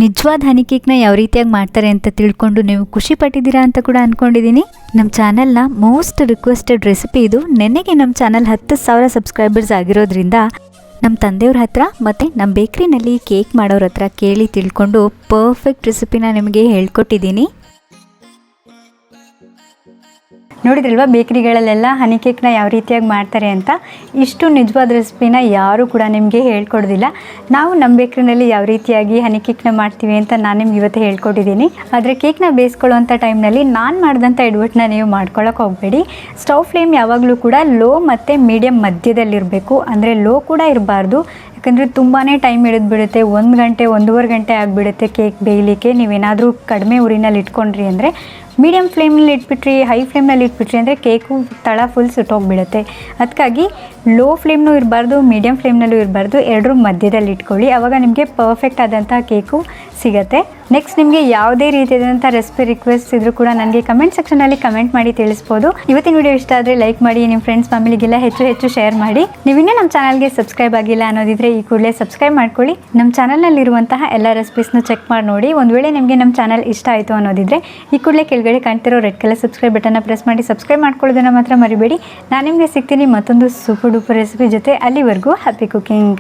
ನಿಜವಾದ ಹನಿ ಕೇಕ್ನ ಯಾವ ರೀತಿಯಾಗಿ ಮಾಡ್ತಾರೆ ಅಂತ ತಿಳ್ಕೊಂಡು ನೀವು ಖುಷಿ ಪಟ್ಟಿದ್ದೀರಾ ಅಂತ ಕೂಡ ಅಂದ್ಕೊಂಡಿದ್ದೀನಿ. ನಮ್ಮ ಚಾನಲ್ನ ಮೋಸ್ಟ್ ರಿಕ್ವೆಸ್ಟೆಡ್ ರೆಸಿಪಿ ಇದು. ನೆನ್ನೆಗೆ ನಮ್ಮ ಚಾನಲ್ 10,000 ಸಬ್ಸ್ಕ್ರೈಬರ್ಸ್ ಆಗಿರೋದ್ರಿಂದ ನಮ್ಮ ತಂದೆಯವ್ರ ಹತ್ರ ಮತ್ತು ನಮ್ಮ ಬೇಕ್ರಿನಲ್ಲಿ ಕೇಕ್ ಮಾಡೋರ ಹತ್ರ ಕೇಳಿ ತಿಳ್ಕೊಂಡು ಪರ್ಫೆಕ್ಟ್ ರೆಸಿಪಿನ ನಿಮಗೆ ಹೇಳ್ಕೊಟ್ಟಿದ್ದೀನಿ. ನೋಡಿದ್ರಲ್ವ ಬೇಕ್ರಿಗಳಲ್ಲೆಲ್ಲ ಹನಿ ಕೇಕ್ನ ಯಾವ ರೀತಿಯಾಗಿ ಮಾಡ್ತಾರೆ ಅಂತ. ಇಷ್ಟು ನಿಜವಾದ ರೆಸಿಪಿನ ಯಾರೂ ಕೂಡ ನಿಮಗೆ ಹೇಳ್ಕೊಡೋದಿಲ್ಲ. ನಾವು ನಮ್ಮ ಬೇಕ್ರಿನಲ್ಲಿ ಯಾವ ರೀತಿಯಾಗಿ ಹನಿ ಕೇಕ್ನ ಮಾಡ್ತೀವಿ ಅಂತ ನಾನು ನಿಮ್ಗೆ ಇವತ್ತು ಹೇಳ್ಕೊಟ್ಟಿದ್ದೀನಿ. ಆದರೆ ಕೇಕ್ನ ಬೇಯಿಸ್ಕೊಳ್ಳೋವಂಥ ಟೈಮ್ನಲ್ಲಿ ನಾನು ಮಾಡಿದಂಥ ಎಡವಟ್ಟನ್ನ ನೀವು ಮಾಡ್ಕೊಳ್ಳೋಕೆ ಹೋಗಬೇಡಿ. ಸ್ಟವ್ ಫ್ಲೇಮ್ ಯಾವಾಗಲೂ ಕೂಡ ಲೋ ಮತ್ತು ಮೀಡಿಯಮ್ ಮಧ್ಯದಲ್ಲಿರಬೇಕು. ಅಂದರೆ ಲೋ ಕೂಡ ಇರಬಾರ್ದು, ಯಾಕಂದರೆ ತುಂಬಾ ಟೈಮ್ ಹಿಡಿದ್ಬಿಡುತ್ತೆ. 1 ಗಂಟೆ 1.5 ಗಂಟೆ ಆಗಿಬಿಡುತ್ತೆ ಕೇಕ್ ಬೇಯಲಿಕ್ಕೆ. ನೀವೇನಾದರೂ ಕಡಿಮೆ ಉರಿನಲ್ಲಿ ಇಟ್ಕೊಂಡ್ರಿ ಅಂದರೆ. ಮೀಡಿಯಮ್ ಫ್ಲೇಮ್ನಲ್ಲಿ ಇಟ್ಬಿಟ್ರಿ, ಹೈ ಫ್ಲೇಮ್ನಲ್ಲಿ ಇಟ್ಬಿಟ್ರಿ ಅಂದರೆ ಕೇಕು ತಳ ಫುಲ್ ಸುಟ್ಟೋಗ್ಬಿಡುತ್ತೆ. ಅದಕ್ಕಾಗಿ ಲೋ ಫ್ಲೇಮ್ನೂ ಇರಬಾರ್ದು, ಮೀಡಿಯಮ್ ಫ್ಲೇಮ್ನಲ್ಲೂ ಇರಬಾರ್ದು, ಎರಡರೂ ಮಧ್ಯದಲ್ಲಿ ಇಟ್ಕೊಳ್ಳಿ. ಆವಾಗ ನಿಮಗೆ ಪರ್ಫೆಕ್ಟ್ ಆದಂಥ ಕೇಕು ಸಿಗುತ್ತೆ. ನೆಕ್ಸ್ಟ್ ನಿಮಗೆ ಯಾವುದೇ ರೀತಿಯಾದಂಥ ರೆಸಿಪಿ ರಿಕ್ವೆಸ್ಟ್ ಇದ್ರೂ ಕೂಡ ನನಗೆ ಕಮೆಂಟ್ ಸೆಕ್ಷನಲ್ಲಿ ಕಮೆಂಟ್ ಮಾಡಿ ತಿಳಿಸ್ಬೋದು. ಇವತ್ತಿನ ವಿಡಿಯೋ ಇಷ್ಟ ಆದರೆ ಲೈಕ್ ಮಾಡಿ, ನಿಮ್ಮ ಫ್ರೆಂಡ್ಸ್ ಫ್ಯಾಮಿಲಿಗೆಲ್ಲ ಹೆಚ್ಚು ಶೇರ್ ಮಾಡಿ. ನೀವಿನ್ನೂ ನಮ್ಮ ಚಾನಲ್ಗೆ ಸಬ್ಸ್ಕ್ರೈಬ್ ಆಗಿಲ್ಲ ಅನ್ನೋದಿದ್ರೆ ಈ ಕೂಡಲೇ ಸಬ್ಸ್ಕ್ರೈಬ್ ಮಾಡ್ಕೊಳ್ಳಿ. ನಮ್ಮ ಚಾನಲ್ನಲ್ಲಿರುವಂತಹ ಎಲ್ಲ ರೆಸಿಪೀಸ್ನ ಚೆಕ್ ಮಾಡಿ ನೋಡಿ. ಒಂದು ವೇಳೆ ನಿಮಗೆ ನಮ್ಮ ಚಾನಲ್ ಇಷ್ಟ ಆಯಿತು ಅನ್ನೋದಿದ್ರೆ ಈ ಕೂಡಲೇ ಕೆಳಗಡೆ ಕಾಣ್ತಿರೋ ರೆಡ್ ಕಲರ್ ಸಬ್ಸ್ಕ್ರೈಬ್ ಬಟನ್ನ ಪ್ರೆಸ್ ಮಾಡಿ ಸಬ್ಸ್ಕ್ರೈಬ್ ಮಾಡ್ಕೊಳ್ಳೋದನ್ನು ಮಾತ್ರ ಮರಿಬೇಡಿ. ನಾನು ನಿಮಗೆ ಸಿಗ್ತೀನಿ ಮತ್ತೊಂದು ಸೂಪರ್ ಡೂಪರ್ ರೆಸಿಪಿ ಜೊತೆ. ಅಲ್ಲಿವರೆಗೂ ಹ್ಯಾಪಿ ಕುಕಿಂಗ್.